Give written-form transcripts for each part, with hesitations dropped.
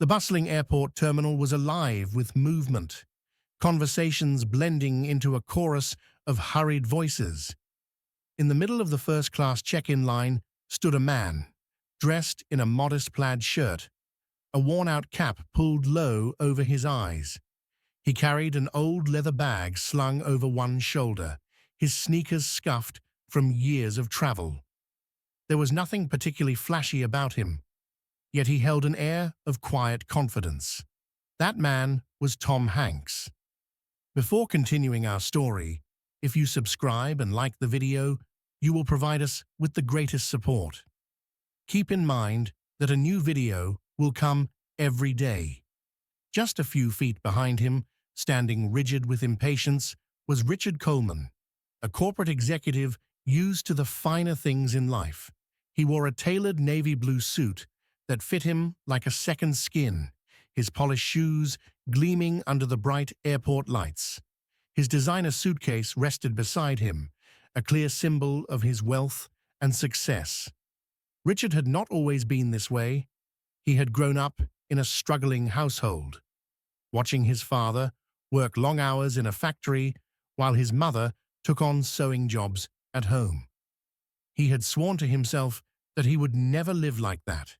The bustling airport terminal was alive with movement, conversations blending into a chorus of hurried voices. In the middle of the first-class check-in line stood a man, dressed in a modest plaid shirt, a worn-out cap pulled low over his eyes. He carried an old leather bag slung over one shoulder, his sneakers scuffed from years of travel. There was nothing particularly flashy about him, yet he held an air of quiet confidence. That man was Tom Hanks. Before continuing our story, if you subscribe and like the video, you will provide us with the greatest support. Keep in mind that a new video will come every day. Just a few feet behind him, standing rigid with impatience, was Richard Coleman, a corporate executive used to the finer things in life. He wore a tailored navy blue suit that fit him like a second skin, his polished shoes gleaming under the bright airport lights. His designer suitcase rested beside him, a clear symbol of his wealth and success. Richard had not always been this way. He had grown up in a struggling household, watching his father work long hours in a factory while his mother took on sewing jobs at home. He had sworn to himself that he would never live like that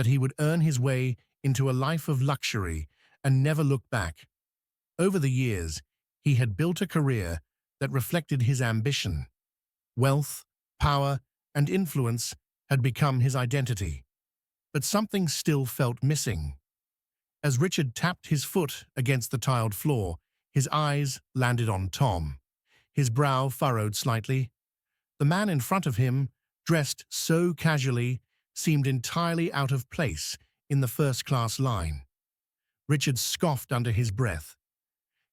he would earn his way into a life of luxury and never look back. Over the years, he had built a career that reflected his ambition. Wealth, power, and influence had become his identity. But something still felt missing. As Richard tapped his foot against the tiled floor, his eyes landed on Tom. His brow furrowed slightly. The man in front of him, dressed so casually, seemed entirely out of place in the first-class line. Richard scoffed under his breath.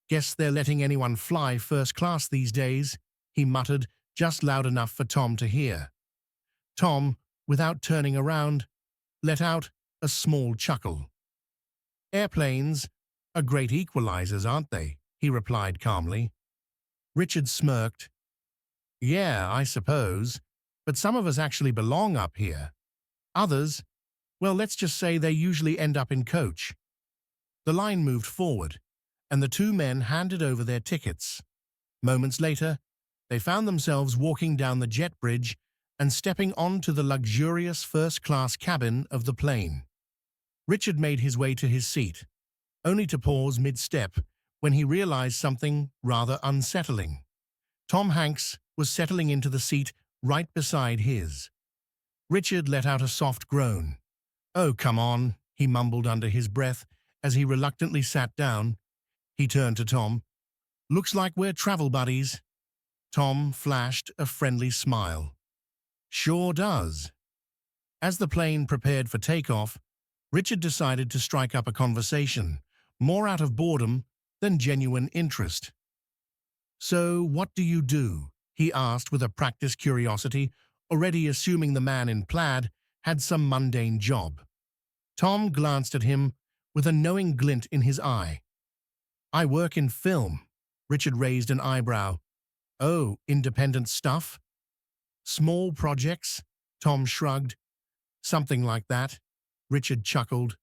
"Guess they're letting anyone fly first class these days," he muttered, just loud enough for Tom to hear. Tom, without turning around, let out a small chuckle. "Airplanes are great equalizers, aren't they?" he replied calmly. Richard smirked. "Yeah, I suppose, but some of us actually belong up here. Others, well, let's just say they usually end up in coach." The line moved forward, and the two men handed over their tickets. Moments later, they found themselves walking down the jet bridge and stepping onto the luxurious first-class cabin of the plane. Richard made his way to his seat, only to pause mid-step when he realized something rather unsettling. Tom Hanks was settling into the seat right beside his. Richard let out a soft groan. "Oh, come on," he mumbled under his breath as he reluctantly sat down. He turned to Tom. "Looks like we're travel buddies." Tom flashed a friendly smile. "Sure does." As the plane prepared for takeoff, Richard decided to strike up a conversation, more out of boredom than genuine interest. "So, what do you do?" he asked with a practiced curiosity, already assuming the man in plaid had some mundane job. Tom glanced at him with a knowing glint in his eye. "I work in film." Richard raised an eyebrow. "Oh, independent stuff?" "Small projects?" Tom shrugged. "Something like that." Richard chuckled.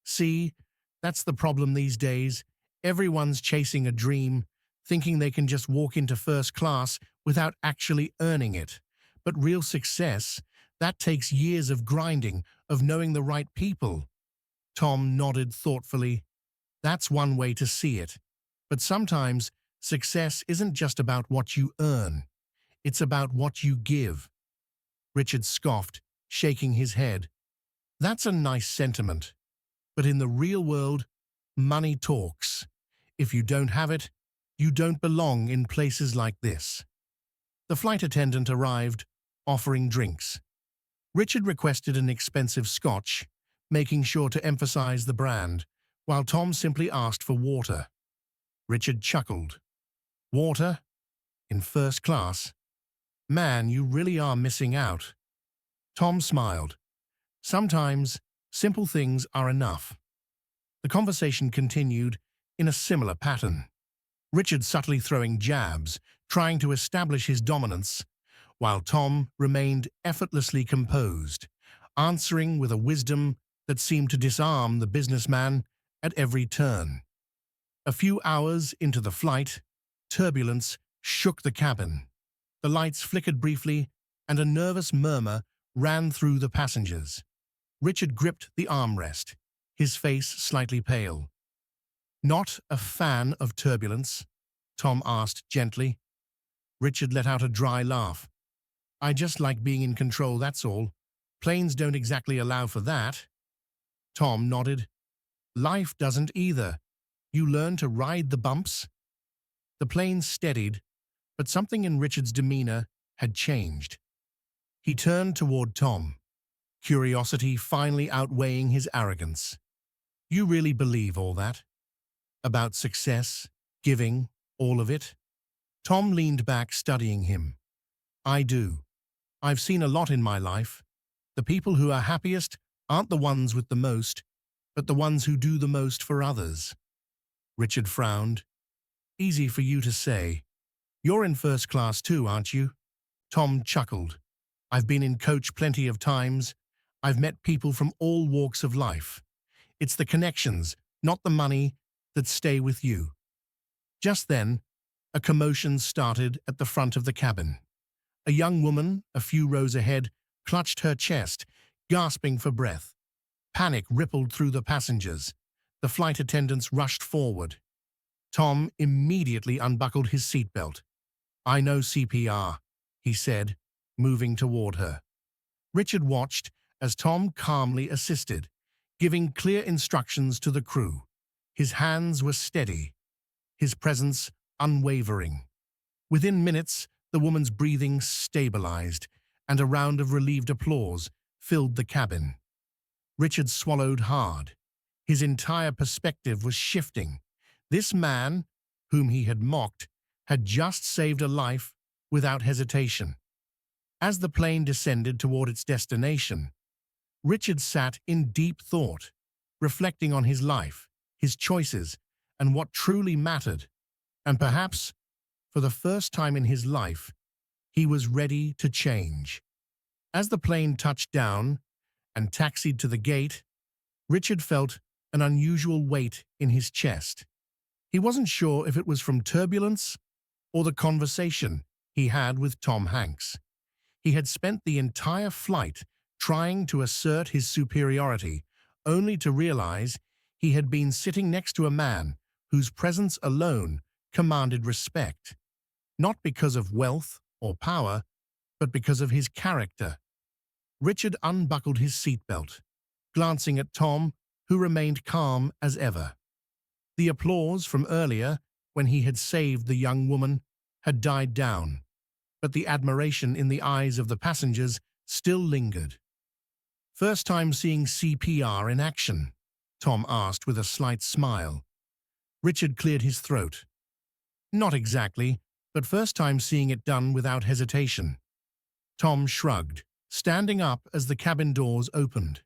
"See, that's the problem these days. Everyone's chasing a dream, thinking they can just walk into first class without actually earning it. But real success, that takes years of grinding, of knowing the right people." Tom nodded thoughtfully. "That's one way to see it. But sometimes success isn't just about what you earn. It's about what you give." Richard scoffed, shaking his head. "That's a nice sentiment. But in the real world, money talks. If you don't have it, you don't belong in places like this." The flight attendant arrived, offering drinks. Richard requested an expensive scotch, making sure to emphasize the brand, while Tom simply asked for water. Richard chuckled. "Water? In first class? Man, you really are missing out." Tom smiled. Sometimes, simple things are enough. The conversation continued in a similar pattern. Richard subtly throwing jabs, trying to establish his dominance, while Tom remained effortlessly composed, answering with a wisdom that seemed to disarm the businessman at every turn. A few hours into the flight, turbulence shook the cabin. The lights flickered briefly, and a nervous murmur ran through the passengers. Richard gripped the armrest, his face slightly pale. "Not a fan of turbulence?" Tom asked gently. Richard let out a dry laugh. "I just like being in control, that's all. Planes don't exactly allow for that." Tom nodded. "Life doesn't either. You learn to ride the bumps." The plane steadied, but something in Richard's demeanor had changed. He turned toward Tom, curiosity finally outweighing his arrogance. "You really believe all that? About success, giving, all of it?" Tom leaned back, studying him. "I do. I've seen a lot in my life. The people who are happiest aren't the ones with the most, but the ones who do the most for others." Richard frowned. "Easy for you to say. You're in first class too, aren't you?" Tom chuckled. "I've been in coach plenty of times. I've met people from all walks of life. It's the connections, not the money, that stay with you." Just then, a commotion started at the front of the cabin. A young woman, a few rows ahead, clutched her chest, gasping for breath. Panic rippled through the passengers. The flight attendants rushed forward. Tom immediately unbuckled his seatbelt. "I know CPR," he said, moving toward her. Richard watched as Tom calmly assisted, giving clear instructions to the crew. His hands were steady, his presence unwavering. Within minutes, the woman's breathing stabilized, and a round of relieved applause filled the cabin. Richard swallowed hard. His entire perspective was shifting. This man, whom he had mocked, had just saved a life without hesitation. As the plane descended toward its destination, Richard sat in deep thought, reflecting on his life, his choices, and what truly mattered. And perhaps, for the first time in his life, he was ready to change. As the plane touched down and taxied to the gate, Richard felt an unusual weight in his chest. He wasn't sure if it was from turbulence or the conversation he had with Tom Hanks. He had spent the entire flight trying to assert his superiority, only to realize he had been sitting next to a man whose presence alone commanded respect, not because of wealth or power, but because of his character. Richard unbuckled his seatbelt, glancing at Tom, who remained calm as ever. The applause from earlier, when he had saved the young woman, had died down, but the admiration in the eyes of the passengers still lingered. "First time seeing CPR in action?" Tom asked with a slight smile. Richard cleared his throat. "Not exactly, but first time seeing it done without hesitation." Tom shrugged, standing up as the cabin doors opened.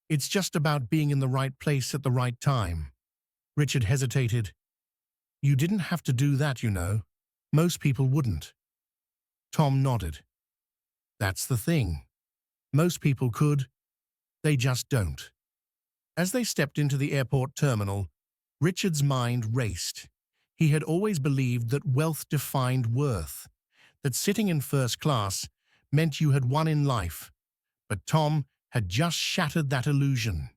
"It's just about being in the right place at the right time." Richard hesitated. "You didn't have to do that, you know. Most people wouldn't." Tom nodded. "That's the thing. Most people could. They just don't." As they stepped into the airport terminal, Richard's mind raced. He had always believed that wealth defined worth, that sitting in first class meant you had won in life. But Tom had just shattered that illusion.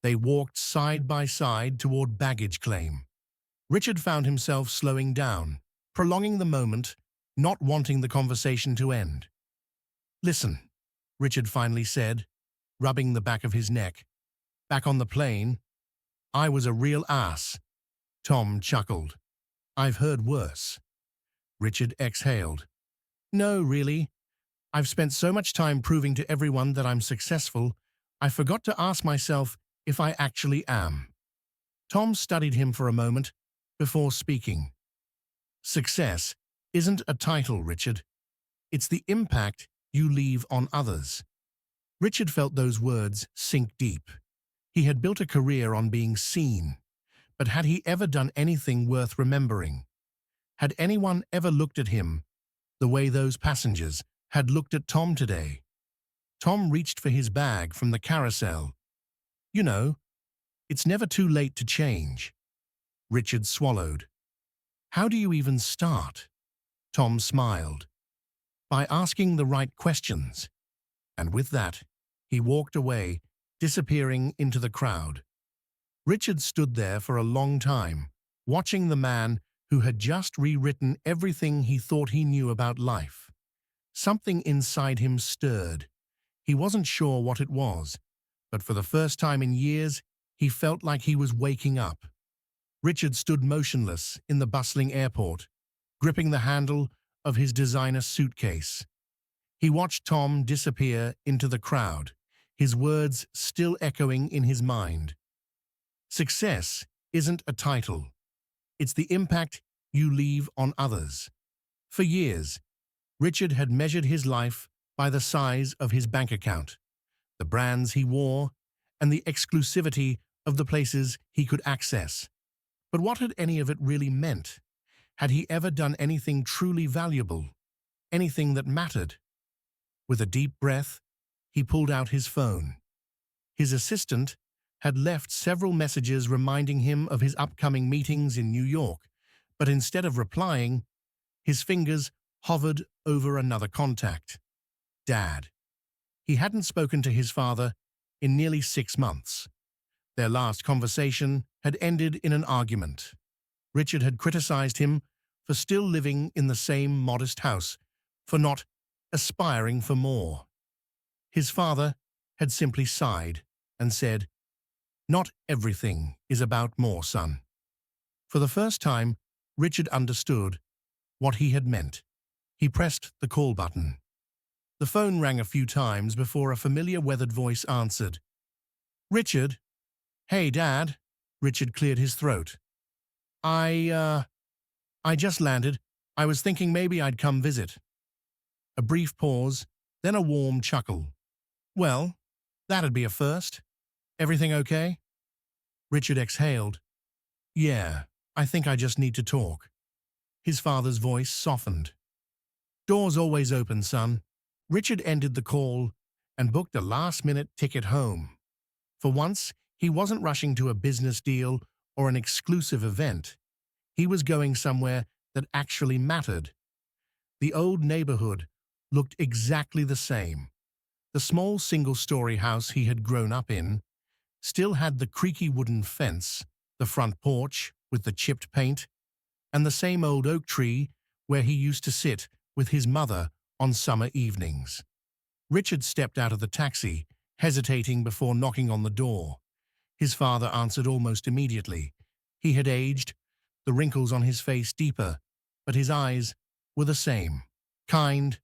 They walked side by side toward baggage claim. Richard found himself slowing down, prolonging the moment, not wanting the conversation to end. "Listen," Richard finally said, rubbing the back of his neck. "Back on the plane, I was a real ass." Tom chuckled. "I've heard worse." Richard exhaled. "No, really. I've spent so much time proving to everyone that I'm successful, I forgot to ask myself if I actually am." Tom studied him for a moment before speaking. "Success isn't a title, Richard. It's the impact you leave on others." Richard felt those words sink deep. He had built a career on being seen, but had he ever done anything worth remembering? Had anyone ever looked at him the way those passengers had looked at Tom today? Tom reached for his bag from the carousel, You know, it's never too late to change. Richard swallowed. How do you even start? Tom smiled. By asking the right questions. And with that, he walked away, disappearing into the crowd. Richard stood there for a long time, watching the man who had just rewritten everything he thought he knew about life. Something inside him stirred. He wasn't sure what it was, but for the first time in years, he felt like he was waking up. Richard stood motionless in the bustling airport, gripping the handle of his designer suitcase. He watched Tom disappear into the crowd, his words still echoing in his mind. Success isn't a title. It's the impact you leave on others. For years, Richard had measured his life by the size of his bank account, the brands he wore, and the exclusivity of the places he could access. But what had any of it really meant? Had he ever done anything truly valuable? Anything that mattered? With a deep breath, he pulled out his phone. His assistant had left several messages reminding him of his upcoming meetings in New York, but instead of replying, his fingers hovered over another contact. Dad. He hadn't spoken to his father in nearly 6 months. Their last conversation had ended in an argument. Richard had criticized him for still living in the same modest house, for not aspiring for more. His father had simply sighed and said, "Not everything is about more, son." For the first time, Richard understood what he had meant. He pressed the call button. The phone rang a few times before a familiar weathered voice answered. "Richard?" "Hey, Dad." Richard cleared his throat. I just landed. I was thinking maybe I'd come visit." A brief pause, then a warm chuckle. "Well, that'd be a first. Everything okay?" Richard exhaled. "Yeah, I think I just need to talk." His father's voice softened. "Door's always open, son." Richard ended the call and booked a last-minute ticket home. For once, he wasn't rushing to a business deal or an exclusive event. He was going somewhere that actually mattered. The old neighborhood looked exactly the same. The small single-story house he had grown up in still had the creaky wooden fence, the front porch with the chipped paint, and the same old oak tree where he used to sit with his mother on summer evenings. Richard stepped out of the taxi, hesitating before knocking on the door. His father answered almost immediately. He had aged, the wrinkles on his face deeper, but his eyes were the same, kind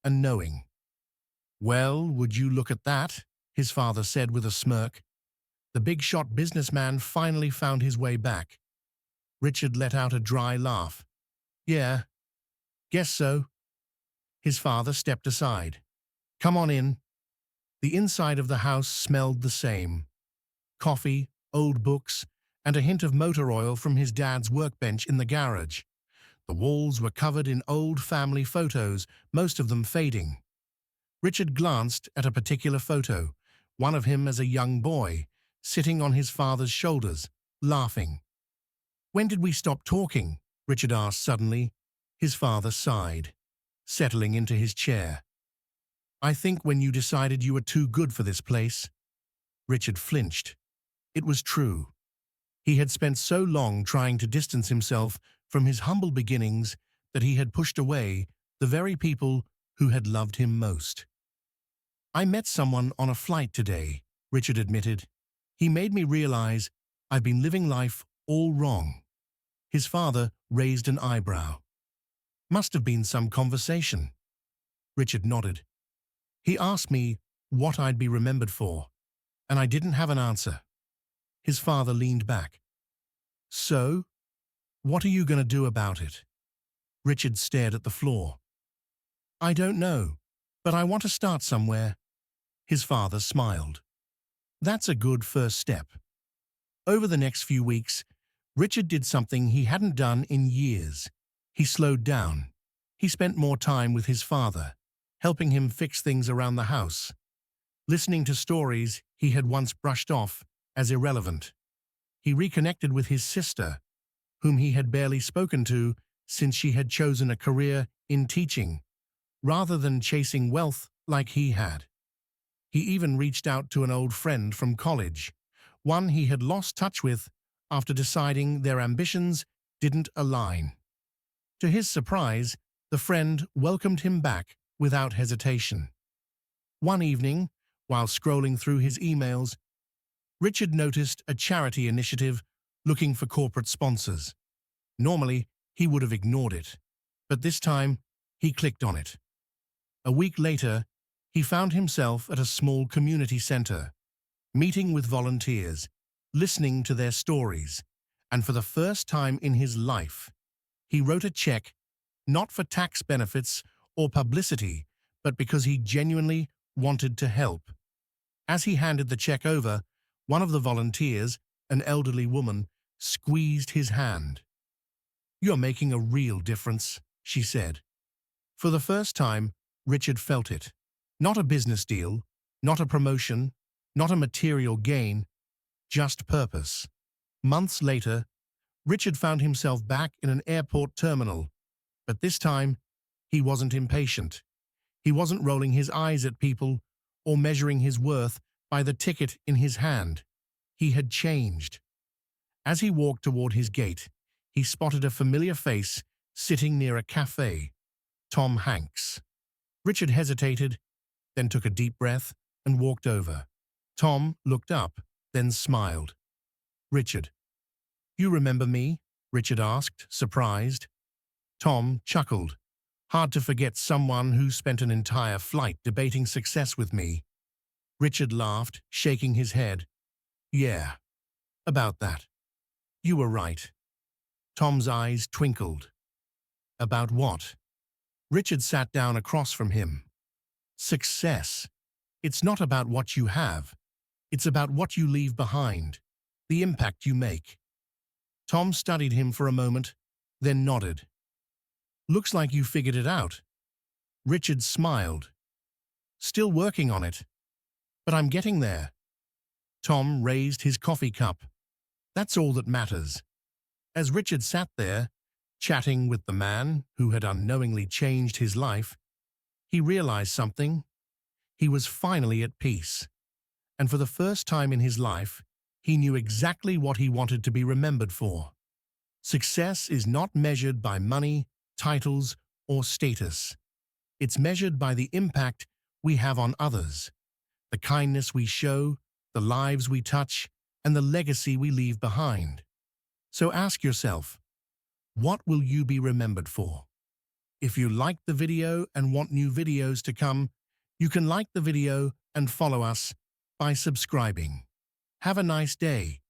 and knowing. "Well, would you look at that?" his father said with a smirk. The big-shot businessman finally found his way back. Richard let out a dry laugh. "Yeah, guess so." His father stepped aside. "Come on in." The inside of the house smelled the same. Coffee, old books, and a hint of motor oil from his dad's workbench in the garage. The walls were covered in old family photos, most of them fading. Richard glanced at a particular photo, one of him as a young boy, sitting on his father's shoulders, laughing. "When did we stop talking?" Richard asked suddenly. His father sighed, settling into his chair. "I think when you decided you were too good for this place." Richard flinched. It was true. He had spent so long trying to distance himself from his humble beginnings that he had pushed away the very people who had loved him most. "I met someone on a flight today," Richard admitted. "He made me realize I've been living life all wrong." His father raised an eyebrow. "Must have been some conversation." Richard nodded. "He asked me what I'd be remembered for, and I didn't have an answer." His father leaned back. "So, what are you going to do about it?" Richard stared at the floor. "I don't know, but I want to start somewhere." His father smiled. "That's a good first step." Over the next few weeks, Richard did something he hadn't done in years. He slowed down. He spent more time with his father, helping him fix things around the house. Listening to stories he had once brushed off as irrelevant. He reconnected with his sister, whom he had barely spoken to since she had chosen a career in teaching, rather than chasing wealth like he had. He even reached out to an old friend from college, one he had lost touch with after deciding their ambitions didn't align. To his surprise, the friend welcomed him back without hesitation. One evening, while scrolling through his emails, Richard noticed a charity initiative looking for corporate sponsors. Normally, he would have ignored it, but this time, he clicked on it. A week later, he found himself at a small community center, meeting with volunteers, listening to their stories, and for the first time in his life, he wrote a check not for tax benefits or publicity, but because he genuinely wanted to help. As he handed the check over, one of the volunteers, an elderly woman, squeezed his hand. "You're making a real difference," she said. For the first time, Richard felt it. Not a business deal, not a promotion, not a material gain, just purpose. Months later, Richard found himself back in an airport terminal, but this time, he wasn't impatient. He wasn't rolling his eyes at people or measuring his worth by the ticket in his hand. He had changed. As he walked toward his gate, he spotted a familiar face sitting near a cafe, Tom Hanks. Richard hesitated, then took a deep breath and walked over. Tom looked up, then smiled. "Richard, you remember me?" Richard asked, surprised. Tom chuckled. "Hard to forget someone who spent an entire flight debating success with me." Richard laughed, shaking his head. "Yeah, about that. You were right." Tom's eyes twinkled. "About what?" Richard sat down across from him. "Success. It's not about what you have. It's about what you leave behind, the impact you make." Tom studied him for a moment, then nodded. "Looks like you figured it out." Richard smiled. "Still working on it, but I'm getting there." Tom raised his coffee cup. "That's all that matters." As Richard sat there, chatting with the man who had unknowingly changed his life, he realized something. He was finally at peace. And for the first time in his life, he knew exactly what he wanted to be remembered for. Success is not measured by money, titles, or status. It's measured by the impact we have on others, the kindness we show, the lives we touch, and the legacy we leave behind. So ask yourself, what will you be remembered for? If you liked the video and want new videos to come, you can like the video and follow us by subscribing. Have a nice day.